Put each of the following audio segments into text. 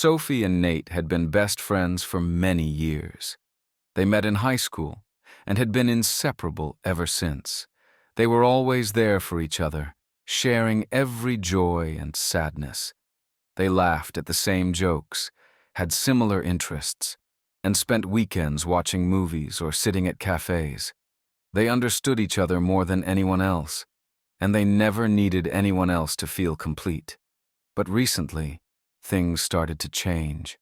Sophie and Nate had been best friends for many years. They met in high school and had been inseparable ever since. They were always there for each other, sharing every joy and sadness. They laughed at the same jokes, had similar interests, and spent weekends watching movies or sitting at cafés. They understood each other more than anyone else, and they never needed anyone else to feel complete. But recently, things started to change.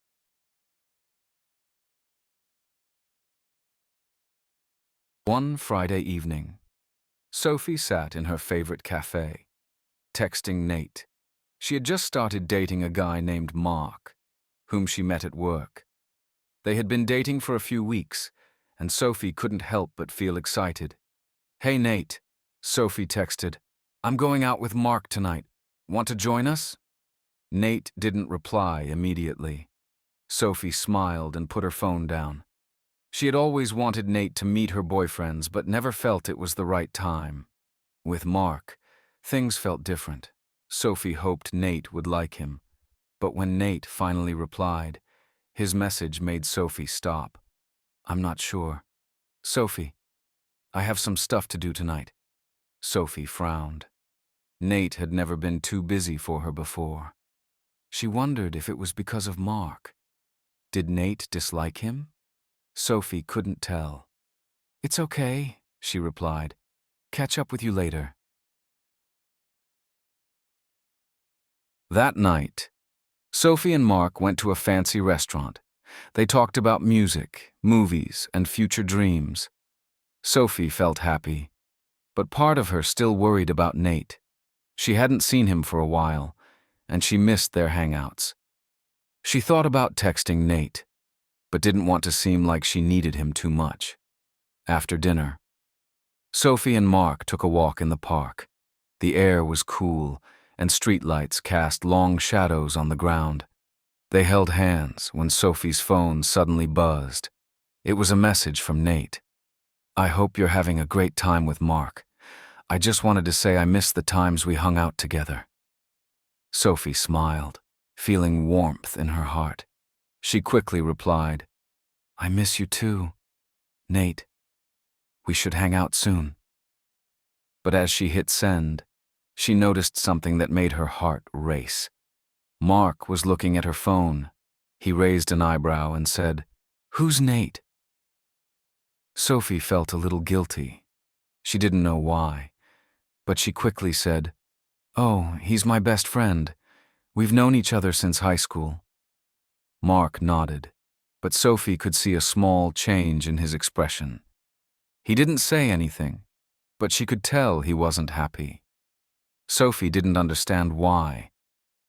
One Friday evening, Sophie sat in her favorite cafe, texting Nate. She had just started dating a guy named Mark, whom she met at work. They had been dating for a few weeks, and Sophie couldn't help but feel excited. "Hey Nate," Sophie texted. "I'm going out with Mark tonight. Want to join us?" Nate didn't reply immediately. Sophie smiled and put her phone down. She had always wanted Nate to meet her boyfriends, but never felt it was the right time. With Mark, things felt different. Sophie hoped Nate would like him. But when Nate finally replied, his message made Sophie stop. "I'm not sure. Sophie, I have some stuff to do tonight." Sophie frowned. Nate had never been too busy for her before. She wondered if it was because of Mark. Did Nate dislike him? Sophie couldn't tell. "It's okay," she replied. "Catch up with you later." That night, Sophie and Mark went to a fancy restaurant. They talked about music, movies, and future dreams. Sophie felt happy, but part of her still worried about Nate. She hadn't seen him for a while, and she missed their hangouts. She thought about texting Nate, but didn't want to seem like she needed him too much. After dinner, Sophie and Mark took a walk in the park. The air was cool, and streetlights cast long shadows on the ground. They held hands when Sophie's phone suddenly buzzed. It was a message from Nate. "I hope you're having a great time with Mark. I just wanted to say I miss the times we hung out together." Sophie smiled, feeling warmth in her heart. She quickly replied, "I miss you too, Nate. We should hang out soon." But as she hit send, she noticed something that made her heart race. Mark was looking at her phone. He raised an eyebrow and said, "Who's Nate?" Sophie felt a little guilty. She didn't know why, but she quickly said, "Oh, he's my best friend. We've known each other since high school." Mark nodded, but Sophie could see a small change in his expression. He didn't say anything, but she could tell he wasn't happy. Sophie didn't understand why,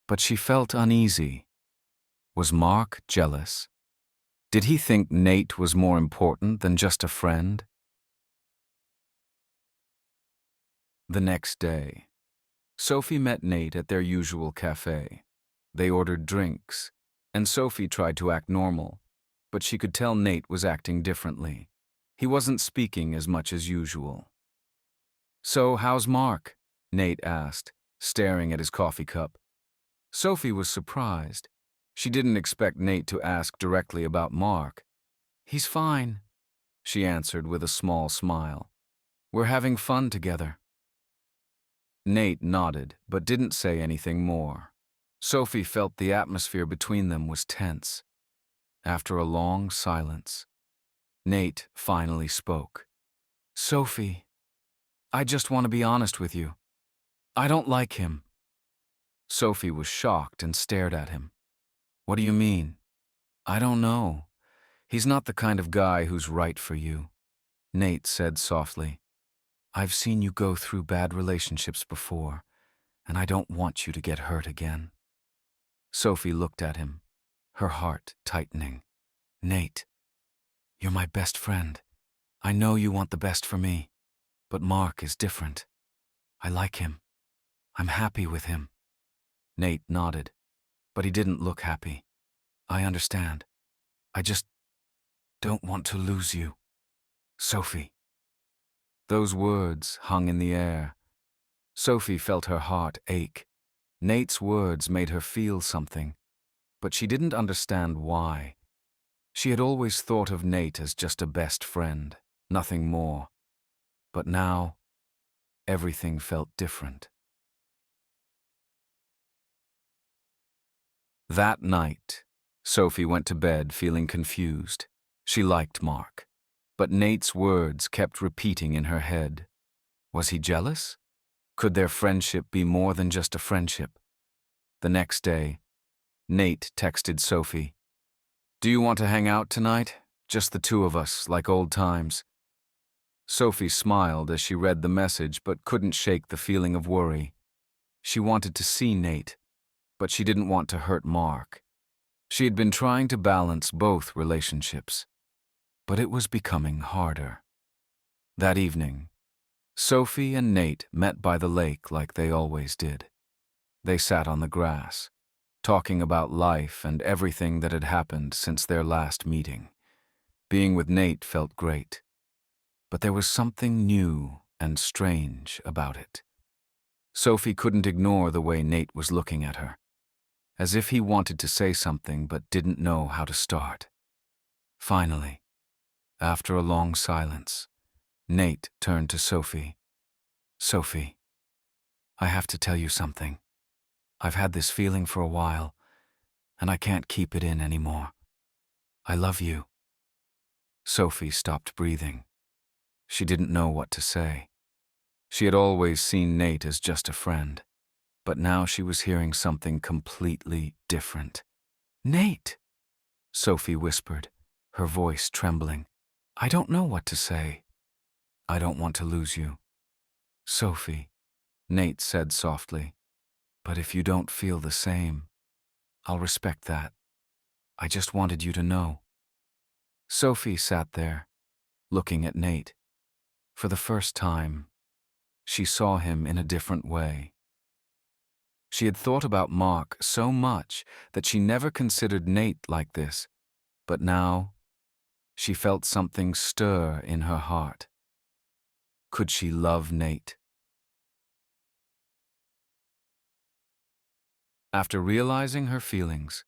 but she felt uneasy. Was Mark jealous? Did he think Nate was more important than just a friend? The next day, Sophie met Nate at their usual cafe. They ordered drinks, and Sophie tried to act normal, but she could tell Nate was acting differently. He wasn't speaking as much as usual. "So, how's Mark?" Nate asked, staring at his coffee cup. Sophie was surprised. She didn't expect Nate to ask directly about Mark. "He's fine," she answered with a small smile. "We're having fun together." Nate nodded, but didn't say anything more. Sophie felt the atmosphere between them was tense. After a long silence, Nate finally spoke. "Sophie, I just want to be honest with you. I don't like him." Sophie was shocked and stared at him. "What do you mean?" "I don't know. He's not the kind of guy who's right for you," Nate said softly. "I've seen you go through bad relationships before, and I don't want you to get hurt again." Sophie looked at him, her heart tightening. "Nate, you're my best friend. I know you want the best for me, but Mark is different. I like him. I'm happy with him." Nate nodded, but he didn't look happy. "I understand. I just don't want to lose you, Sophie." Those words hung in the air. Sophie felt her heart ache. Nate's words made her feel something. but she didn't understand why. She had always thought of Nate as just a best friend, nothing more. But now, everything felt different. That night, Sophie went to bed feeling confused. She liked Mark, but Nate's words kept repeating in her head. Was he jealous? Could their friendship be more than just a friendship? The next day, Nate texted Sophie, "Do you want to hang out tonight? Just the two of us, like old times." Sophie smiled as she read the message but couldn't shake the feeling of worry. She wanted to see Nate, but she didn't want to hurt Mark. She had been trying to balance both relationships, but it was becoming harder. That evening, Sophie and Nate met by the lake like they always did. They sat on the grass, talking about life and everything that had happened since their last meeting. Being with Nate felt great, but there was something new and strange about it. Sophie couldn't ignore the way Nate was looking at her, as if he wanted to say something but didn't know how to start. Finally, after a long silence, Nate turned to Sophie. "Sophie, I have to tell you something. I've had this feeling for a while, and I can't keep it in anymore. I love you." Sophie stopped breathing. She didn't know what to say. She had always seen Nate as just a friend, but now she was hearing something completely different. "Nate!" Sophie whispered, her voice trembling. "I don't know what to say. I don't want to lose you." "Sophie," Nate said softly, "but if you don't feel the same, I'll respect that. I just wanted you to know." Sophie sat there, looking at Nate. For the first time, she saw him in a different way. She had thought about Mark so much that she never considered Nate like this, but now she felt something stir in her heart. Could she love Nate? After realizing her feelings,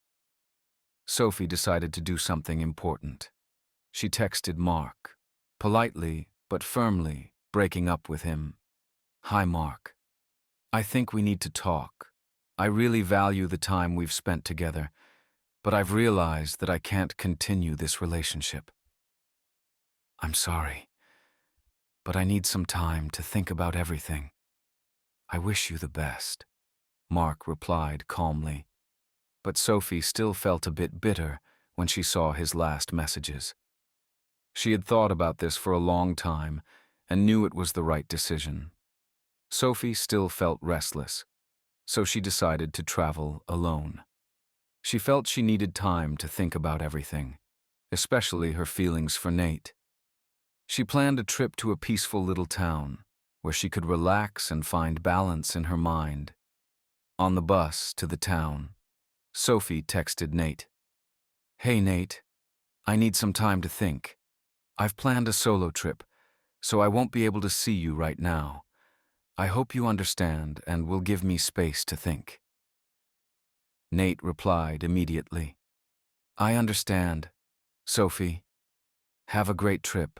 Sophie decided to do something important. She texted Mark, politely but firmly, breaking up with him. "Hi, Mark. I think we need to talk. I really value the time we've spent together, but I've realized that I can't continue this relationship. I'm sorry, but I need some time to think about everything. I wish you the best," Mark replied calmly. But Sophie still felt a bit bitter when she saw his last messages. She had thought about this for a long time and knew it was the right decision. Sophie still felt restless, so she decided to travel alone. She felt she needed time to think about everything, especially her feelings for Nate. She planned a trip to a peaceful little town where she could relax and find balance in her mind. On the bus to the town, Sophie texted Nate. "Hey Nate, I need some time to think. I've planned a solo trip, so I won't be able to see you right now. I hope you understand and will give me space to think." Nate replied immediately. "I understand, Sophie. Have a great trip.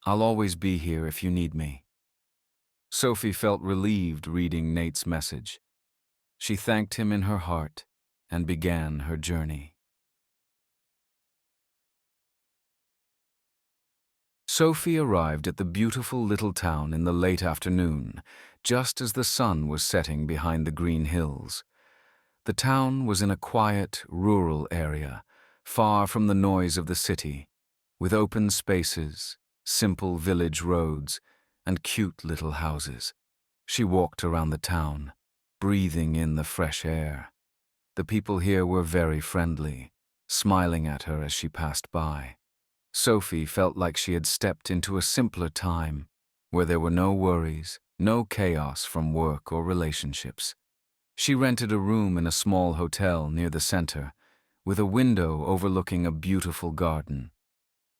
I'll always be here if you need me." Sophie felt relieved reading Nate's message. She thanked him in her heart and began her journey. Sophie arrived at the beautiful little town in the late afternoon, just as the sun was setting behind the green hills. The town was in a quiet, rural area, far from the noise of the city, with open spaces, simple village roads, and cute little houses. She walked around the town, breathing in the fresh air. The people here were very friendly, smiling at her as she passed by. Sophie felt like she had stepped into a simpler time, where there were no worries, no chaos from work or relationships. She rented a room in a small hotel near the center, with a window overlooking a beautiful garden.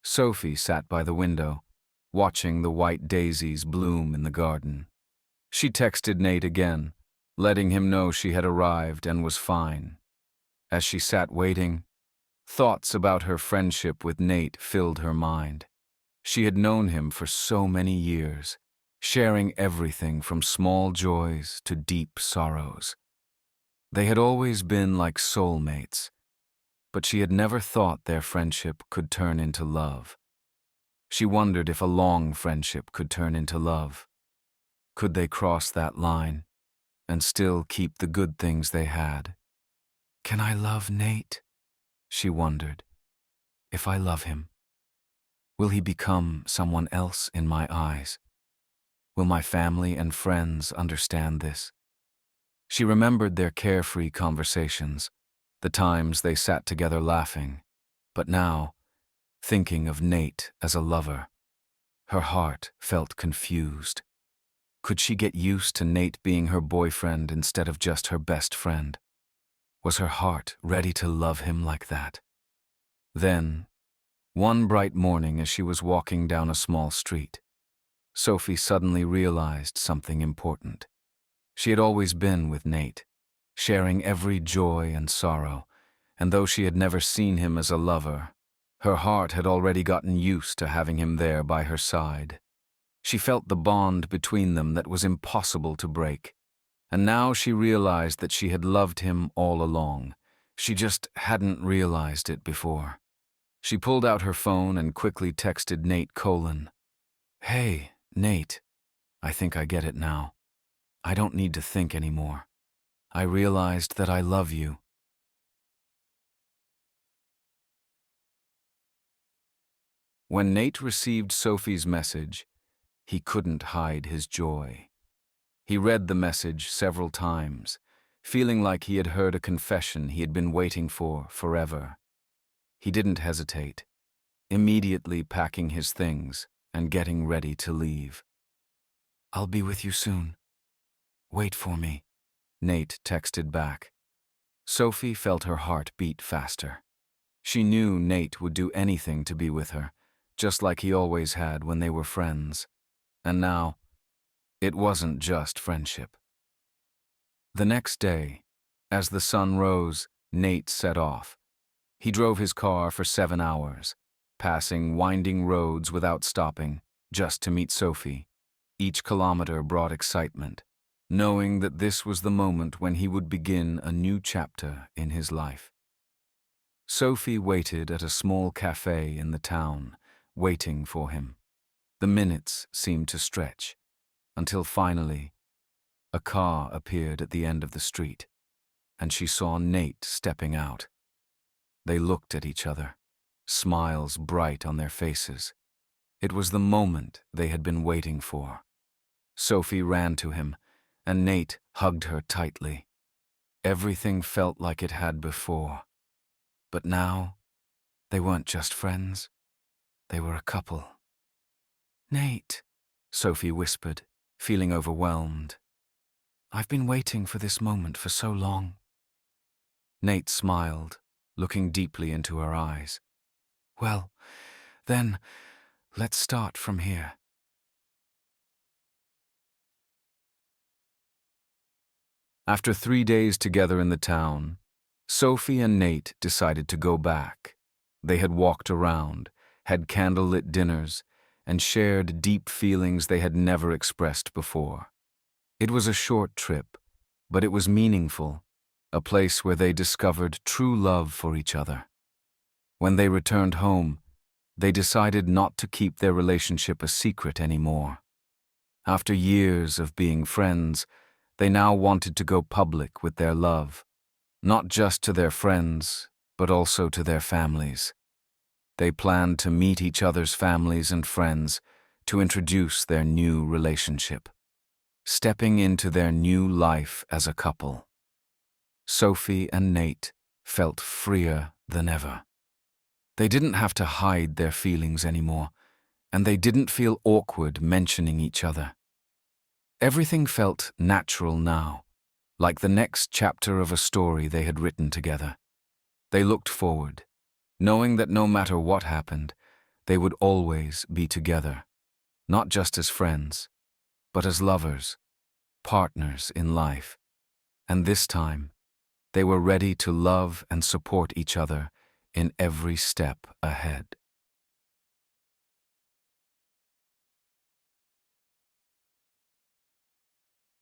Sophie sat by the window, watching the white daisies bloom in the garden. She texted Nate again, letting him know she had arrived and was fine. As she sat waiting, thoughts about her friendship with Nate filled her mind. She had known him for so many years, sharing everything from small joys to deep sorrows. They had always been like soulmates, but she had never thought their friendship could turn into love. She wondered if a long friendship could turn into love. Could they cross that line and still keep the good things they had? Can I love Nate? She wondered. If I love him, will he become someone else in my eyes? Will my family and friends understand this? She remembered their carefree conversations, the times they sat together laughing, but now, thinking of Nate as a lover, her heart felt confused. Could she get used to Nate being her boyfriend instead of just her best friend? Was her heart ready to love him like that? Then, one bright morning as she was walking down a small street, Sophie suddenly realized something important. She had always been with Nate, sharing every joy and sorrow, and though she had never seen him as a lover, her heart had already gotten used to having him there by her side. She felt the bond between them that was impossible to break, and now she realized that she had loved him all along. She just hadn't realized it before. She pulled out her phone and quickly texted Nate: "Hey, Nate, I think I get it now. I don't need to think anymore. I realized that I love you." When Nate received Sophie's message, he couldn't hide his joy. He read the message several times, feeling like he had heard a confession he had been waiting for forever. He didn't hesitate, immediately packing his things and getting ready to leave. "I'll be with you soon. Wait for me," Nate texted back. Sophie felt her heart beat faster. She knew Nate would do anything to be with her, just like he always had when they were friends. And now, it wasn't just friendship. The next day, as the sun rose, Nate set off. He drove his car for 7 hours, passing winding roads without stopping, just to meet Sophie. Each kilometer brought excitement, knowing that this was the moment when he would begin a new chapter in his life. Sophie waited at a small café in the town, waiting for him. The minutes seemed to stretch, until finally, a car appeared at the end of the street, and she saw Nate stepping out. They looked at each other, smiles bright on their faces. It was the moment they had been waiting for. Sophie ran to him, and Nate hugged her tightly. Everything felt like it had before. But now, they weren't just friends. They were a couple. "Nate," Sophie whispered, feeling overwhelmed. "I've been waiting for this moment for so long." Nate smiled, looking deeply into her eyes. "Well, then, let's start from here." After 3 days together in the town, Sophie and Nate decided to go back. They had walked around, had candlelit dinners, and shared deep feelings they had never expressed before. It was a short trip, but it was meaningful, a place where they discovered true love for each other. When they returned home, they decided not to keep their relationship a secret anymore. After years of being friends, they now wanted to go public with their love, not just to their friends, but also to their families. They planned to meet each other's families and friends to introduce their new relationship, stepping into their new life as a couple. Sophie and Nate felt freer than ever. They didn't have to hide their feelings anymore, and they didn't feel awkward mentioning each other. Everything felt natural now, like the next chapter of a story they had written together. They looked forward, knowing that no matter what happened, they would always be together, not just as friends, but as lovers, partners in life. And this time, They were ready to love and support each other in every step ahead.